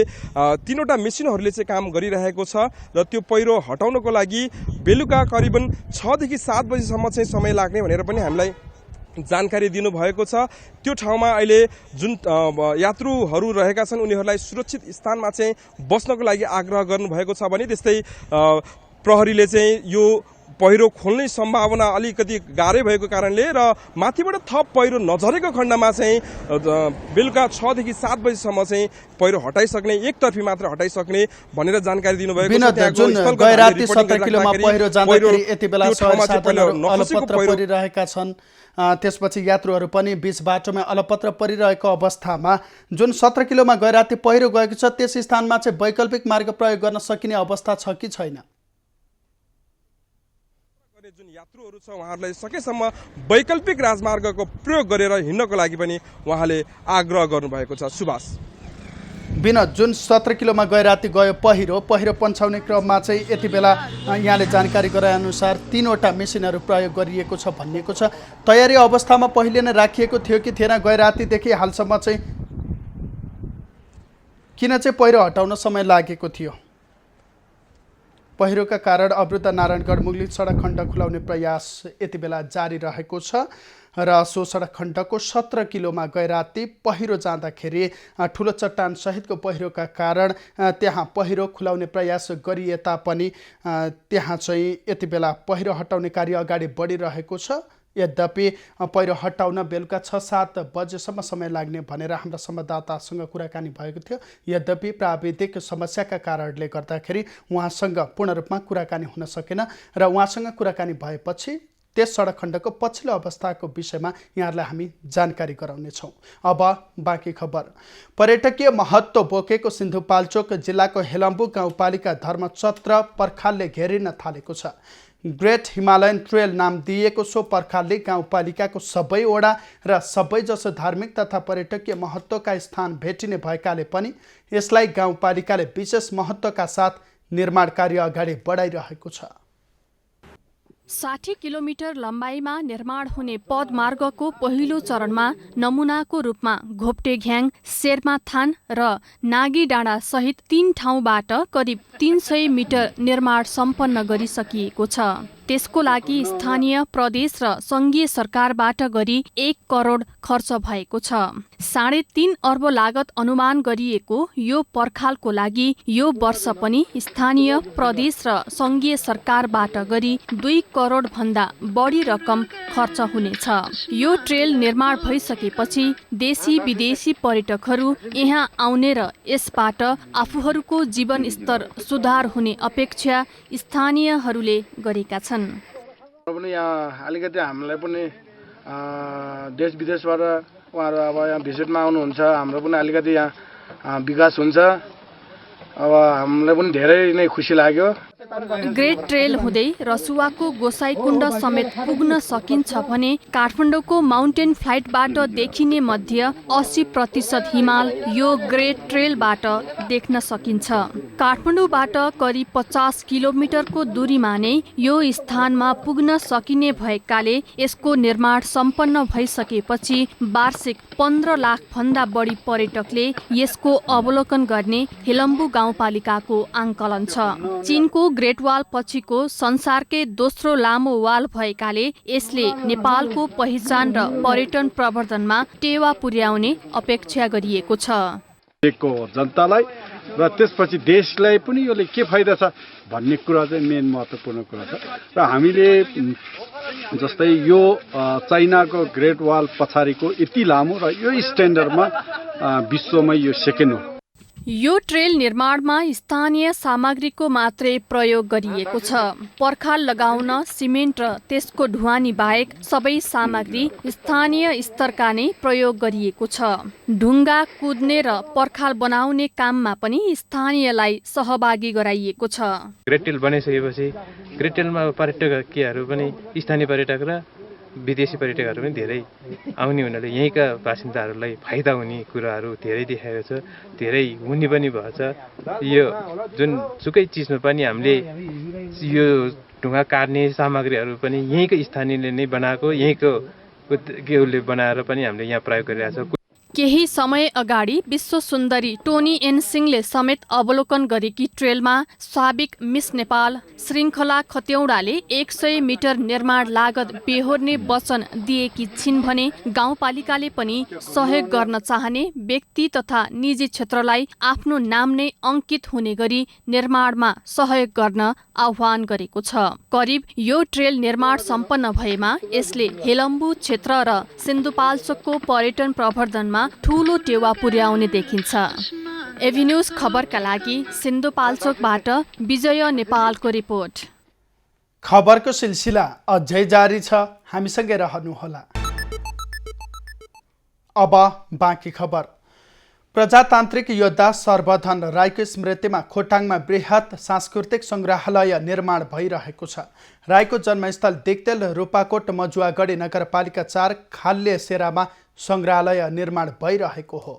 3वटा मेसिनहरूले चाहिँ काम गरिरहेको छ र त्यो पहिरो हटाउनको लागि बेलुका करिबन 6 देखि 7 बजीसम्म चाहिँ समय लाग्ने भनेर पनि हामीलाई जानकारी दिनुभएको छ। त्यो ठाउँमा अहिले जुन यात्रुहरू रहेका छन् उनीहरूलाई सुरक्षित स्थानमा चाहिँ बस्नको लागि आग्रह गर्नुभएको छ भने त्यस्तै प्रहरीले चाहिँ यो पहिरो खोल्ने सम्भावना अलिकति गाह्रै भएको कारणले र माथिबाट थप पहिरो नझरेको खण्डमा चाहिँ बेलुका 6 देखि 7 बजीसम्म चाहिँ पहिरो हटाइसक्ने, एकतर्फी मात्र हटाइसक्ने भनेर जानकारी दिनुभएको छ। जुन गैराती 17 किलोमा पहिरो जाँदाखेरि यति बेला सवारी साधनहरू अलपत्र परिरहेका छन्, त्यसपछि यात्रुहरू पनि बीच बाटोमा अलपत्र परिरहेको अवस्थामा जुन 17 किलोमा गैराती पहिरो गएको छ त्यस स्थानमा चाहिँ वैकल्पिक मार्ग प्रयोग गर्न सकिने अवस्था छ कि छैन? जुन यात्रुहरू छ उहाँहरूलाई सकेसम्म वैकल्पिक राजमार्गको प्रयोग गरेर हिँड्नको लागि पनि उहाँले आग्रह गर्नुभएको छ। सुभाष विनोद, जुन 17 किलोमा गए राति गयो पहिरो पन्साउने क्रममा चाहिँ यति बेला यहाँले जानकारी गराएअनुसार 3वटा मेसिनहरू प्रयोग गरिएको छ भनिएको छ। तयारी अवस्थामा पहिले नै राखिएको थियो कि थिएन? गए रातिदेखि हालसम्म चाहिँ किन चाहिँ पहिरो हटाउन समय लागेको थियो? पहिरोका कारण अवरुद्ध नारायणगढ मुगलिन सडक खण्ड खुलाउने प्रयास यति बेला जारी रहेको छ र सो सडक खण्डको 17 किलोमा गए राति पहिरो जाँदाखेरि ठुलो चट्टान सहितको पहिरोका कारण त्यहाँ पहिरो खुलाउने प्रयास गरिए तापनि त्यहाँ चाहिँ यति बेला पहिरो हटाउने कार्य अगाडि बढिरहेको छ। यद्यपि पहिरो हटाउन बेलुका 6-7 बजेसम्म समय लाग्ने भनेर हाम्रा संवाददातासँग कुराकानी भएको थियो। यद्यपि प्राविधिक समस्याका कारणले गर्दाखेरि उहाँसँग पूर्ण रूपमा कुराकानी हुन सकेन र उहाँसँग कुराकानी भएपछि त्यस सडक खण्डको पछिल्लो अवस्थाको विषयमा यहाँहरूलाई हामी जानकारी गराउनेछौँ। अब बाँकी खबर। पर्यटकीय महत्त्व बोकेको सिन्धुपाल्चोक जिल्लाको हेलम्बु गाउँपालिका धर्मचक्र पर्खालले घेरिन थालेको छ। ग्रेट हिमालयन ट्रेल नाम दिएको सो पर्खालले गाउँपालिकाको सबै वडा र सबैजसो धार्मिक तथा पर्यटकीय महत्त्वका स्थान भेटिने भएकाले पनि यसलाई गाउँपालिकाले विशेष महत्त्वका साथ निर्माण कार्य अगाडि बढाइरहेको छ। 60 किलोमिटर लम्बाइमा निर्माण हुने पदमार्गको पहिलो चरणमा नमुनाको रूपमा घोप्टेघ्याङ, शेर्माथान र नागी डाँडा सहित 3 ठाउँबाट करिब 300 मिटर निर्माण सम्पन्न गरिसकिएको छ। त्यसको लागि स्थानीय, प्रदेश र सङ्घीय सरकारबाट गरी 1 करोड खर्च भएको छ। 3.5 अर्ब लागत अनुमान गरिएको यो पर्खालको लागि यो वर्ष पनि स्थानीय, प्रदेश र सङ्घीय सरकारबाट गरी 2 करोड भन्दा बढी रकम खर्च हुनेछ। यो ट्रेल निर्माण भइसकेपछि देशी विदेशी पर्यटकहरू यहाँ आउने र यसबाट आफूहरूको जीवनस्तर सुधार हुने अपेक्षा स्थानीयहरूले गरेका छन्। पनि यहाँ अलिकति हामीलाई पनि देश विदेशबाट उहाँहरू अब यहाँ भिजिटमा आउनुहुन्छ, हाम्रो पनि अलिकति यहाँ विकास हुन्छ। अब हामीलाई पनि धेरै नै खुसी लाग्यो। ग्रेट ट्रेल हुँदै रसुवाको गोसाईकुण्ड समेत पुग्न सकिन्छ भने काठमाडौँको माउन्टेन फ्लाइटबाट देखिने मध्ये 80% हिमाल यो ग्रेट ट्रेलबाट देख्न सकिन्छ। काठमाडौँबाट करिब 50 किलोमिटरको दूरीमा नै यो स्थानमा पुग्न सकिने भएकाले यसको निर्माण सम्पन्न भइसकेपछि वार्षिक 15 लाख भन्दा बढी पर्यटकले यसको अवलोकन गर्ने हेलम्बु गाउँपालिकाको आंकलन छ। चीनको ग्रेट वाल पछिको संसारकै दोस्रो लामो वाल भएकाले यसले नेपालको पहिचान र पर्यटन प्रवर्धनमा टेवा पुर्याउने अपेक्षा गरिएको छ। देशको जनतालाई र त्यसपछि देशलाई पनि यसले के फाइदा छ भन्ने कुरा चाहिँ मेन महत्त्वपूर्ण कुरा छ। र हामीले जस्तै यो चाइनाको ग्रेट वाल पछाडिको यति लामो र यो स्ट्यान्डर्डमा विश्वमै यो सेकेन्ड हो। यो ट्रेल निर्माणमा स्थानीय सामग्रीको मात्रै प्रयोग गरिएको छ। पर्खाल लगाउन सिमेन्ट र त्यसको ढुवानी बाहेक सबै सामग्री स्थानीय स्तरका नै प्रयोग गरिएको छ। ढुङ्गा कुद्ने र पर्खाल बनाउने काममा पनि स्थानीयलाई सहभागी गराइएको छ। ग्रेट ट्रेल बनिसकेपछि ग्रेट ट्रेलमा पर्यटकहरू पनि स्थानीय पर्यटक र विदेशी पर्यटकहरू पनि धेरै आउने हुनाले यहीँका बासिन्दाहरूलाई फाइदा हुने कुराहरू धेरै देखाएको छ, धेरै हुने पनि भएछ। यो जुन सुकै चिजमा पनि हामीले यो ढुङ्गा काट्ने सामग्रीहरू पनि यहीँको स्थानीयले नै बनाएको, यहीँको उसले बनाएर पनि हामीले यहाँ प्रयोग गरिरहेको छ। केही समय अगाडि विश्व सुन्दरी टोनी एन सिंहले समेत अवलोकन गरेकी ट्रेलमा स्वाभाविक मिस नेपाल श्रृङ्खला खत्यौडाले 100 मिटर निर्माण लागत बेहोर्ने वचन दिएकी छिन् भने गाउँपालिकाले पनि सहयोग गर्न चाहने व्यक्ति तथा निजी क्षेत्रलाई आफ्नो नाम नै अङ्कित हुने गरी निर्माणमा सहयोग गर्न आह्वान गरेको छ। करिब यो ट्रेल निर्माण सम्पन्न भएमा यसले हेलम्बु क्षेत्र र सिन्धुपाल्चोकको पर्यटन प्रवर्धनमा ठूलो टेवा पुर्याउने देखिन्छ। एभिन्यूज खबरका लागि सिन्धुपाल्चोकबाट विजय नेपालको रिपोर्ट। खबरको सिलसिला अझै जारी छ, हामीसँगै रहनुहोला। अब बाँकी खबर। प्रजातान्त्रिक योद्धा सर्वधन राईको स्मृतिमा खोटाङमा बृहत सांस्कृतिक सङ्ग्रहालय निर्माण भइरहेको छ। राईको जन्मस्थल दिक्तेल रूपाकोट मजुवागढी नगरपालिका 4 खाल्ले सेरामा सङ्ग्रहालय निर्माण भइरहेको हो।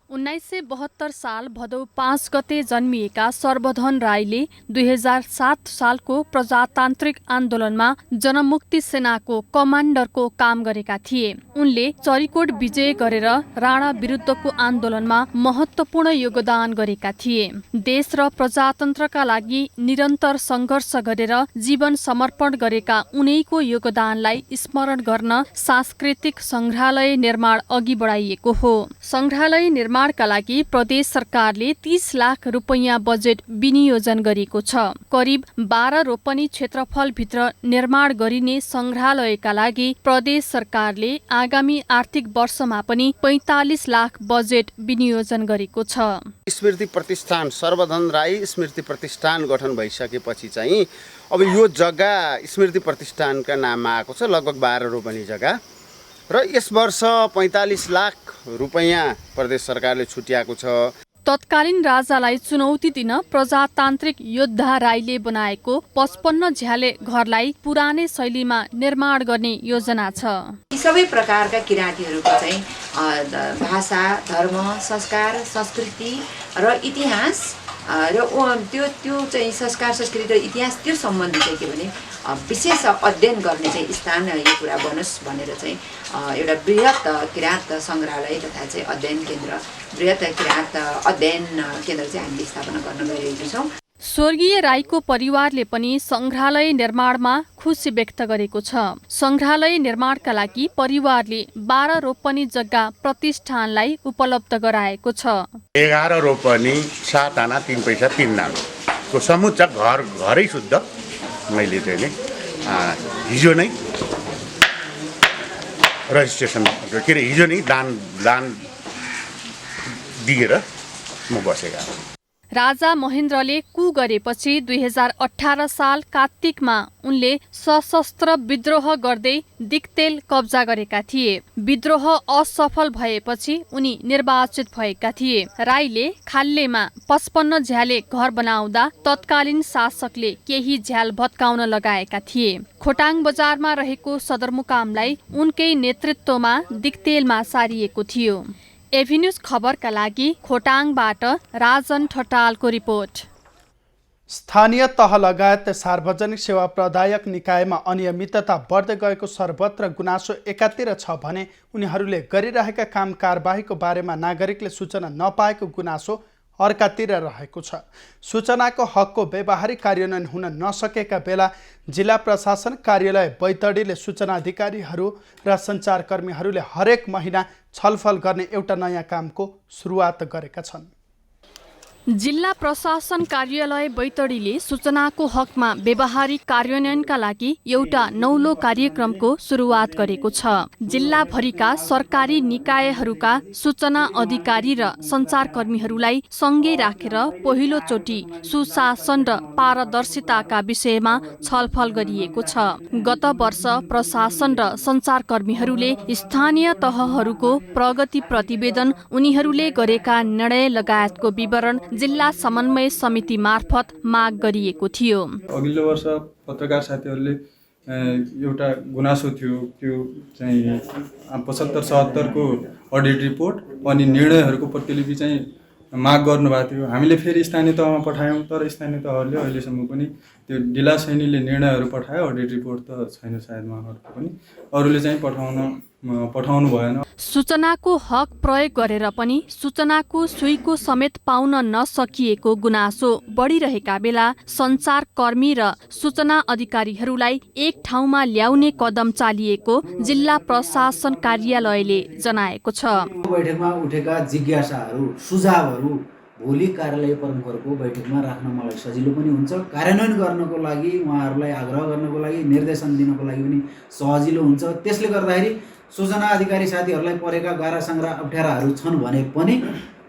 1972 साल भदौ 5 गते जन्मिएका सर्वधन राईले 2007 सालको प्रजातान्त्रिक आन्दोलनमा जनमुक्ति सेनाको कमान्डरको काम गरेका थिए। उनले चरीकोट विजय गरेर राणा विरुद्धको आन्दोलनमा महत्त्वपूर्ण योगदान गरेका थिए। देश र प्रजातन्त्रका लागि निरन्तर सङ्घर्ष गरेर जीवन समर्पण गरेका उनैको योगदानलाई स्मरण गर्न सांस्कृतिक सङ्ग्रहालय निर्माण अघि बढाइएको हो। सङ्ग्रहालय निर्माणका लागि प्रदेश सरकारले 30 लाख रुपैयाँ बजेट विनियोजन गरेको छ। करिब 12 रोपनी क्षेत्रफलभित्र निर्माण गरिने सङ्ग्रहालयका लागि प्रदेश सरकारले आगामी आर्थिक वर्षमा पनि 45 लाख बजेट विनियोजन गरेको छ। स्मृति प्रतिष्ठान सर्वधन राई स्मृति प्रतिष्ठान गठन भइसकेपछि चाहिँ अब यो जग्गा स्मृति प्रतिष्ठानका नाममा आएको छ, लगभग 12 रोपनी जग्गा र यस वर्ष 45 लाख रुपैयाँ प्रदेश सरकारले छुट्याएको छ। तत्कालीन राजालाई चुनौती दिन प्रजातान्त्रिक योद्धा राईले बनाएको 55 झ्याले घरलाई पुरानै शैलीमा निर्माण गर्ने योजना छ। यी सबै प्रकारका किराँतीहरूको चाहिँ भाषा, धर्म, संस्कार, संस्कृति र इतिहास र त्यो चाहिँ संस्कार, संस्कृति र इतिहास त्यो सम्बन्धी चाहिँ के भने विशेष अध्ययन गर्ने चाहिँ स्थान यो कुरा बनोस् भनेर चाहिँ एउटा बृहत किराँत सङ्ग्रहालय तथा चाहिँ अध्ययन केन्द्र, बृहत किराँत अध्ययन केन्द्र चाहिँ हामीले स्थापना गर्न गइरहेका छौँ। स्वर्गीय राईको परिवारले पनि सङ्ग्रहालय निर्माणमा खुसी व्यक्त गरेको छ। सङ्ग्रहालय निर्माणका लागि परिवारले 12 रोपनी जग्गा प्रतिष्ठानलाई उपलब्ध गराएको छ। 11 रोपनी 7 आना 3 पैसा 3 नामको समुच्च घरै शुद्ध मैले चाहिँ नि हिजो नै रजिस्ट्रेसन के अरे हिजो नै दान दिएर म बसेका हुँ। राजा महेन्द्रले कु गरेपछि 2018 साल कार्तिकमा उनले सशस्त्र विद्रोह गर्दै दिक्तेल कब्जा गरेका थिए। विद्रोह असफल भएपछि उनी निर्वाचित भएका थिए। राईले खाल्लेमा 55 झ्याले घर बनाउँदा तत्कालीन शासकले केही झ्याल भत्काउन लगाएका थिए। खोटाङ बजारमा रहेको सदरमुकामलाई उनकै नेतृत्वमा दिक्तेलमा सारिएको थियो। एभिन्यूज खबरका लागि खोटाङबाट राजन ठटालको रिपोर्ट। स्थानीय तह लगायत सार्वजनिक सेवा प्रदायक निकायमा अनियमितता बढ्दै गएको सर्वत्र गुनासो एकातिर छ भने उनीहरूले गरिरहेका काम कारबाहीको बारेमा नागरिकले सूचना नपाएको गुनासो अर्कातिर रहेको छ। सूचनाको हकको व्यवहारिक कार्यान्वयन हुन नसकेका बेला जिल्ला प्रशासन कार्यालय बैतडीले सूचना अधिकारीहरू र सञ्चारकर्मीहरूले हरेक महिना छलफल गर्ने एउटा नयाँ कामको सुरुवात गरेका छन्। जिल्ला प्रशासन कार्यालय बैतडीले सूचनाको हकमा व्यवहारिक कार्यान्वयनका लागि एउटा नौलो कार्यक्रमको सुरुवात गरेको छ। जिल्लाभरिका सरकारी निकायहरूका सूचना अधिकारी र सञ्चारकर्मीहरूलाई सँगै राखेर पहिलो चोटि सुशासन र पारदर्शिताका विषयमा छलफल गरिएको छ। गत वर्ष प्रशासन र सञ्चारकर्मीहरूले स्थानीय तहहरूको प्रगति प्रतिवेदन, उनीहरूले गरेका निर्णय लगायतको विवरण जिल्ला समन्वय समिति मार्फत माग गरिएको थियो। अघिल्लो वर्ष पत्रकार साथीहरूले एउटा गुनासो थियो, त्यो चाहिँ 75-77 को अडिट रिपोर्ट अनि निर्णयहरूको प्रतिलिपि चाहिँ माग गर्नुभएको थियो। हामीले फेरि स्थानीय तहमा पठायौँ, तर स्थानीय तहहरूले अहिलेसम्म पनि त्यो ढिला सैनीले निर्णयहरू पठायो, अडिट रिपोर्ट त छैन सायद उहाँहरूको पनि, अरूले चाहिँ पठाउनु भएन। सूचनाको हक प्रयोग गरेर पनि सूचनाको सुइको समेत पाउन नसकिएको गुनासो बढिरहेका बेला सञ्चारकर्मी र सूचना अधिकारीहरूलाई एक ठाउँमा ल्याउने कदम चालिएको जिल्ला प्रशासन कार्यालयले जनाएको छ। बैठकमा उठेका जिज्ञासाहरू, सुझावहरू भोलि कार्यालय प्रमुखहरूको बैठकमा राख्न मलाई सजिलो पनि हुन्छ। कार्यान्वयन गर्नको लागि, उहाँहरूलाई आग्रह गर्नको लागि, निर्देशन दिनको लागि पनि सजिलो हुन्छ। त्यसले गर्दाखेरि सूचना अधिकारी साथीहरूलाई परेका गाह्रा सङ्ग्रा अप्ठ्याराहरू छन् भने पनि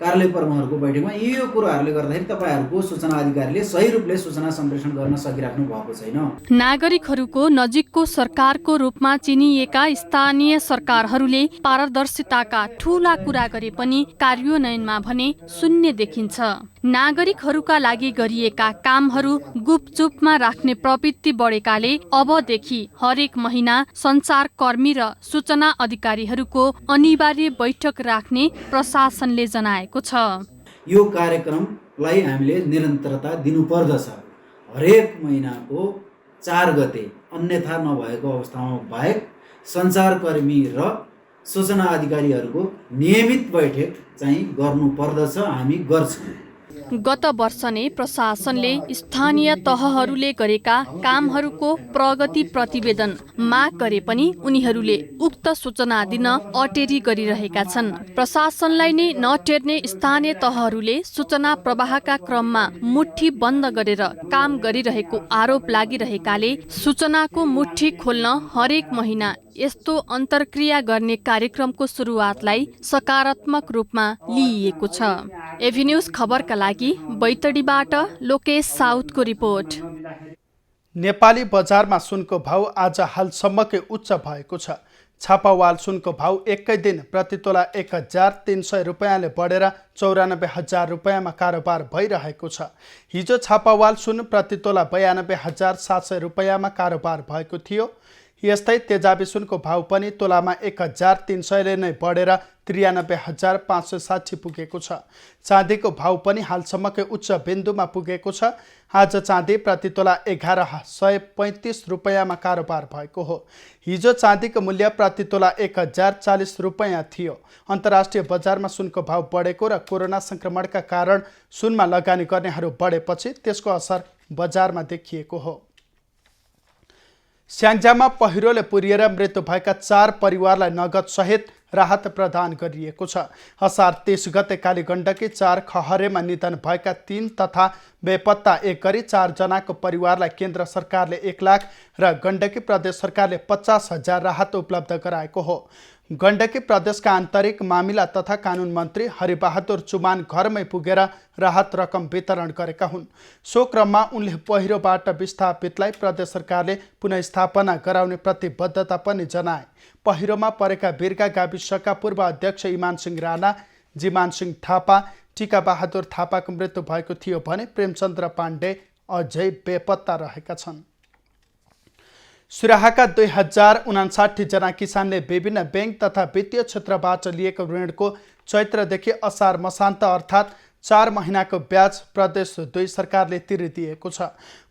कार्यालय प्रमुखहरूको बैठकमा यो कुराहरूले गर्दाखेरि तपाईँहरूको सूचना अधिकारीले सही रूपले सूचना सम्प्रेषण गर्न सकिराख्नु भएको छैन। नागरिकहरूको नजिकको सरकारको रूपमा चिनिएका स्थानीय सरकारहरूले पारदर्शिताका ठूला कुरा गरे पनि कार्यान्वयनमा भने शून्य देखिन्छ। नागरिकहरूका लागि गरिएका कामहरू गुपचुपमा राख्ने प्रवृत्ति बढेकाले अबदेखि हरेक महिना सञ्चारकर्मी र सूचना अधिकारीहरूको अनिवार्य बैठक राख्ने प्रशासनले जनाएको छ। यो कार्यक्रमलाई हामीले निरन्तरता दिनुपर्दछ। हरेक महिनाको 4 गते अन्यथा नभएको अवस्थामा बाहेक सञ्चारकर्मी र सूचना अधिकारीहरूको नियमित बैठक चाहिँ गर्नुपर्दछ, हामी गर्छौँ। गत वर्ष नै प्रशासनले स्थानीय तहहरूले गरेका कामहरूको प्रगति प्रतिवेदन माग गरे पनि उनीहरूले उक्त सूचना दिन अटेरी गरिरहेका छन्। प्रशासनलाई नै नटेर्ने स्थानीय तहहरूले सूचना प्रवाहका क्रममा मुट्ठी बन्द गरेर काम गरिरहेको आरोप लागिरहेकाले सूचनाको मुट्ठी खोल्न हरेक महिना यस्तो अन्तर्क्रिया गर्ने कार्यक्रमको सुरुवातलाई सकारात्मक रूपमा लिइएको छ। एभी न्यूज खबरका लागि बैतडीबाट लोकेश साउथको रिपोर्ट। नेपाली बजारमा सुनको भाउ आज हालसम्मकै उच्च भएको छ। छापावाल सुनको भाउ एकै दिन प्रतितोला 1300 रुपियाँले बढेर 94,000 रुपियाँमा कारोबार भइरहेको छ। हिजो छापावाल सुन प्रतितोला 92,700 रुपियाँमा कारोबार भएको थियो। यस्तै तेजाबी सुनको भाउ पनि तोलामा 1300ले नै बढेर 93,560 पुगेको छ। चाँदीको भाउ पनि हालसम्मकै उच्च बिन्दुमा पुगेको छ। आज चाँदी प्रतितोला 1135 रुपियाँमा कारोबार भएको हो। हिजो चाँदीको मूल्य प्रतितोला 1040 रुपियाँ थियो। अन्तर्राष्ट्रिय बजारमा सुनको भाउ बढेको र कोरोना संक्रमणका कारण सुनमा लगानी गर्नेहरू बढेपछि त्यसको असर बजारमा देखिएको हो। स्याङ्जामा पहिरोले पुरिएर मृत्यु भएका 4 परिवारलाई नगद सहित राहत प्रदान गरिएको छ। असार 30 गते कालीगण्डकी 4 खहरेमा निधन भएका 3 तथा बेपत्ता 1 गरी 4 जनाको परिवारलाई केन्द्र सरकारले 1 लाख र गण्डकी प्रदेश सरकारले 50,000 राहत उपलब्ध गराएको हो। गण्डकी प्रदेशका आन्तरिक मामिला तथा कानुन मन्त्री हरिबहादुर चुमान घरमै पुगेर राहत रकम वितरण गरेका हुन्। सो क्रममा उनले पहिरोबाट विस्थापितलाई प्रदेश सरकारले पुनर्स्थापना गराउने प्रतिबद्धता पनि जनाए। पहिरोमा परेका बिरगा गाविसका पूर्व अध्यक्ष इमान सिंह राणा, जिमान सिंह थापा, टिका बहादुर थापाको मृत्यु भएको थियो भने प्रेमचन्द्र पाण्डे अझै बेपत्ता रहेका छन्। सुराहाका 2059 जना किसानले विभिन्न बैंक तथा वित्तीय क्षेत्रबाट लिएको ऋणको चैत्रदेखि असार मसान्त अर्थात् 4 महिनाको ब्याज प्रदेश 2 सरकारले तिरिदिएको छ।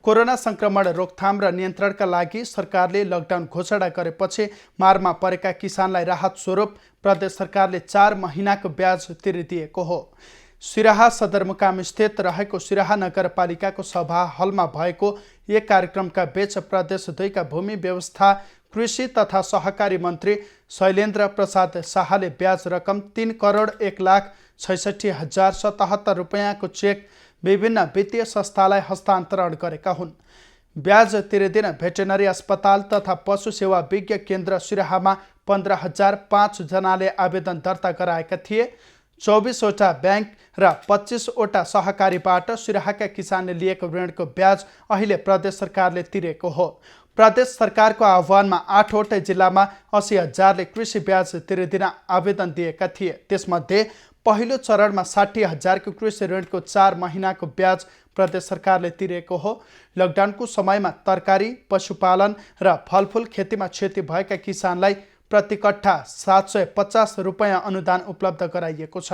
कोरोना संक्रमण रोकथाम र नियन्त्रणका लागि सरकारले लकडाउन घोषणा गरेपछि मारमा परेका किसानलाई राहत स्वरूप प्रदेश सरकारले 4 महिनाको ब्याज तिरिदिएको हो। सिराहा सदरमुकाम स्थित रहेको सिराहा नगरपालिकाको सभा हलमा भएको एक कार्यक्रमका बीच प्रदेश 2 का भूमि व्यवस्था कृषि तथा सहकारी मन्त्री शैलेन्द्र प्रसाद शाहले ब्याज रकम 3,01,66,077 रुपियाँको चेक विभिन्न वित्तीय संस्थालाई हस्तान्तरण गरेका हुन्। ब्याज तिरेदिन भेटेनरी अस्पताल तथा पशु सेवा विज्ञ केन्द्र सिराहामा 15,005 जनाले आवेदन दर्ता गराएका थिए। 24 वटा बैंक र 25 वटा सहकारीबाट सिराहाका किसानले लिएको ऋणको ब्याज अहिले प्रदेश सरकारले तिरेको हो। प्रदेश सरकारको आह्वानमा 8 वटै जिल्लामा 80,000ले कृषि ब्याज तिरेदिन आवेदन दिएका थिए। त्यसमध्ये पहिलो चरणमा 60,000 को कृषि ऋणको 4 महिनाको ब्याज प्रदेश सरकारले तिरेको हो। लकडाउनको समयमा तरकारी, पशुपालन र फलफुल खेतीमा क्षति भएका किसानलाई प्रति कट्ठा 750 रुपियाँ अनुदान उपलब्ध गराइएको छ।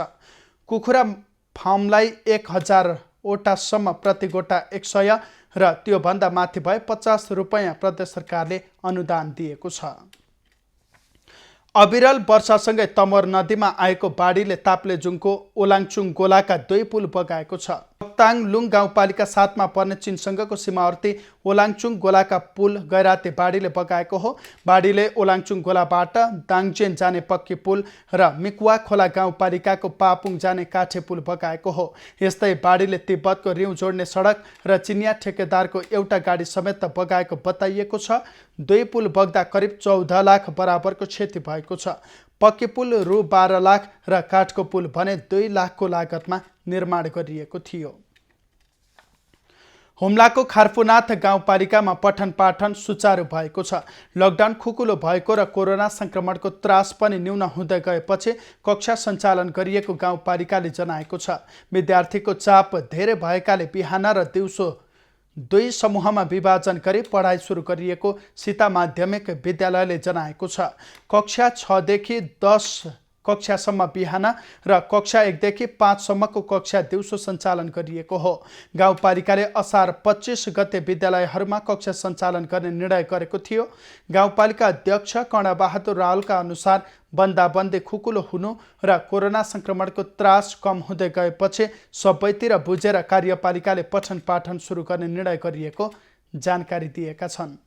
कुखुरा फार्मलाई 1000 वटासम्म प्रति गोटा 100 र त्योभन्दा माथि भए 50 रुपियाँ प्रदेश सरकारले अनुदान दिएको छ। अविरल वर्षासँगै तमोर नदीमा आएको बाढीले ताप्लेजुङको ओलाङचुङ गोलाका 2 पुल बगाएको छ। ताङलुङ गाउँपालिका 7 मा पर्ने चीनसँगको सीमावर्ती ओलाङचुङ गोलाका पुल गैराते बाढीले बगाएको हो। बाढीले ओलाङचुङ गोलाबाट दाङचेन जाने पक्की पुल र मिकुवा खोला गाउँपालिकाको पापुङ जाने काठे पुल बगाएको हो। यस्तै बाढीले तिब्बतको रिउँ जोड्ने सडक र चिनिया ठेकेदारको एउटा गाडी समेत बगाएको बताइएको छ। 2 पुल बग्दा करिब 14 लाख बराबरको क्षति भएको छ। पक्की पुल रु 12 लाख र काठको पुल भने 2 लाखको लागतमा निर्माण गरिएको थियो। हुम्लाको खारफुनाथ गाउँपालिकामा पठन पाठन सुचारू भएको छ। लकडाउन खुकुलो भएको र कोरोना संक्रमणको त्रास पनि न्यून हुँदै गएपछि कक्षा सञ्चालन गरिएको गाउँपालिकाले जनाएको छ। विद्यार्थीको चाप धेरै भएकाले बिहान र दिउँसो 2 समूहमा विभाजन गरी पढाइ सुरु गरिएको सीता माध्यमिक विद्यालयले जनाएको छ। कक्षा 6 देखि 10 कक्षासम्म बिहान र कक्षा 1 देखि 5 सम्मको कक्षा दिउँसो सञ्चालन गरिएको हो। गाउँपालिकाले असार 25 गते विद्यालयहरूमा कक्षा सञ्चालन गर्ने निर्णय गरेको थियो। गाउँपालिका अध्यक्ष कर्णबहादुर रावलका अनुसार बन्दाबन्दी खुकुलो हुनु र कोरोना संक्रमणको त्रास कम हुँदै गएपछि सबैतिर बुझेर कार्यपालिकाले पठन पाठन सुरु गर्ने निर्णय गरिएको जानकारी दिएका छन्।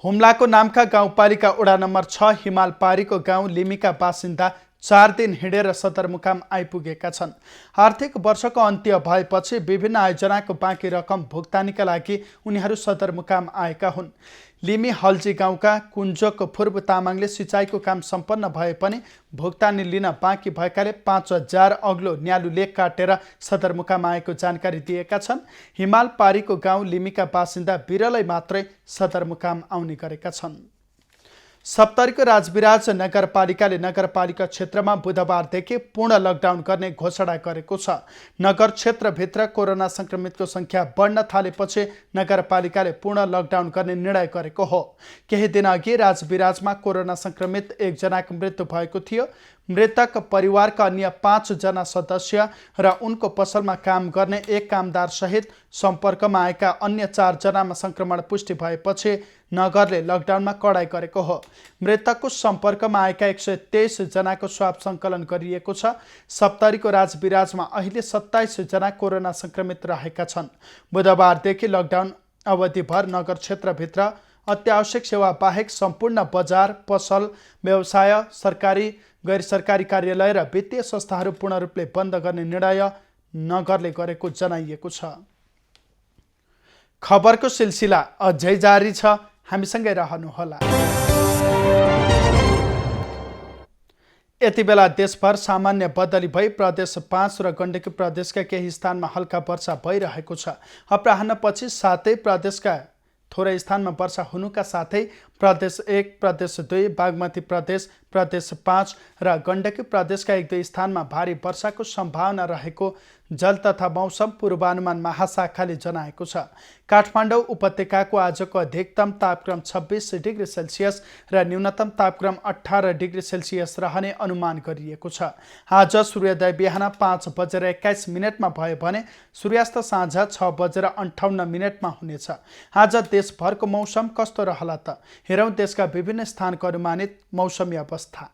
हुम्लाको नामका गाउँपालिका वडा नम्बर 6 हिमालपारीको गाउँ लिमीका बासिन्दा 4 दिन हिँडेर सदरमुकाम आइपुगेका छन्। आर्थिक वर्षको अन्त्य भएपछि विभिन्न आयोजनाको बाँकी रकम भुक्तानीका लागि उनीहरू सदरमुकाम आएका हुन्। लिमी हल्जी गाउँका कुञ्जोक फुर्ब तामाङले सिँचाइको काम सम्पन्न भए पनि भुक्तानी लिन बाँकी भएकाले 5000 अग्लो न्यालु लेख काटेर सदरमुकाम आएको जानकारी दिएका छन्। हिमालपारीको गाउँ लिमीका बासिन्दा बिरलै मात्रै सदरमुकाम आउने गरेका छन्। सप्तरीको राजविराज नगरपालिकाले नगरपालिका क्षेत्रमा बुधबारदेखि पूर्ण लकडाउन गर्ने घोषणा गरेको छ। नगर क्षेत्रभित्र कोरोना संक्रमितको संख्या बढ्न थालेपछि नगरपालिकाले पूर्ण लकडाउन गर्ने निर्णय गरेको हो। केही दिन अघि राजविराजमा कोरोना संक्रमित 1 जनाको मृत्यु भएको थियो। मृतक परिवारका अन्य 5 जना सदस्य र उनको पसलमा काम गर्ने 1 कामदार सहित सम्पर्कमा आएका अन्य 4 जनामा संक्रमण पुष्टि भएपछि नगरले लकडाउनमा कडाई गरेको हो। मृतकको सम्पर्कमा आएका 123 जनाको स्वाब सङ्कलन गरिएको छ। सप्तरीको राजविराजमा अहिले 27 जना कोरोना संक्रमित रहेका छन्। बुधबारदेखि लकडाउन अवधिभर नगर क्षेत्रभित्र अत्यावश्यक सेवा बाहेक सम्पूर्ण बजार, पसल, व्यवसाय, सरकारी, गैर सरकारी कार्यालय र वित्तीय संस्थाहरू पूर्ण रूपले बन्द गर्ने निर्णय नगरले गरेको जनाइएको छ। खबरको सिलसिला अझै जारी छ, हामीसँगै रहनुहोला। यति बेला देशभर सामान्य बदली भई प्रदेश 5 र गण्डकी प्रदेशका केही स्थानमा हल्का वर्षा भइरहेको छ। अपराह्नपछि साथै प्रदेशका थोरै स्थानमा वर्षा हुनुका साथै प्रदेश 1, प्रदेश 2, बागमती प्रदेश, प्रदेश 5 र गण्डकी प्रदेशका 1-2 स्थानमा भारी वर्षाको सम्भावना रहेको जल तथा मौसम पूर्वानुमान महाशाखाले जनाएको छ। काठमाडौँ उपत्यकाको आजको अधिकतम तापक्रम 26 डिग्री सेल्सियस र न्यूनतम तापक्रम 18 डिग्री सेल्सियस रहने अनुमान गरिएको छ। आज सूर्योदय बिहान 5:21 भयो भने सूर्यास्त साँझ 6:58 हुनेछ। आज देशभरको मौसम कस्तो रहला त? हेरौँ देशका विभिन्न स्थानको अनुमानित मौसमी अवस्था।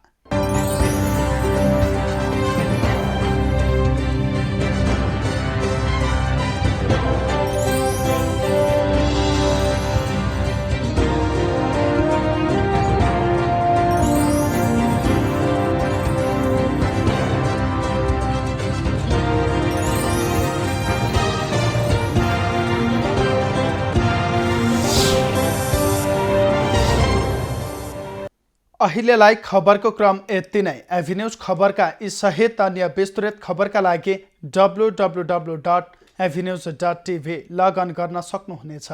अहिलेलाई खबरको क्रम यति नै। एभिन्यूज खबरका यी सहित अन्य विस्तृत खबरका लागि www.avenews.tv लगअन गर्न सक्नुहुनेछ।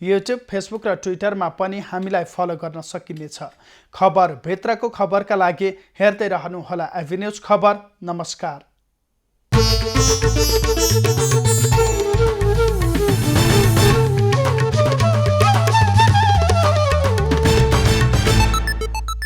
युट्युब, फेसबुक र ट्विटरमा पनि हामीलाई फलो गर्न सकिनेछ। खबर भित्रको खबरका लागि हेर्दै रहनुहोला एभिन्यूज खबर। नमस्कार।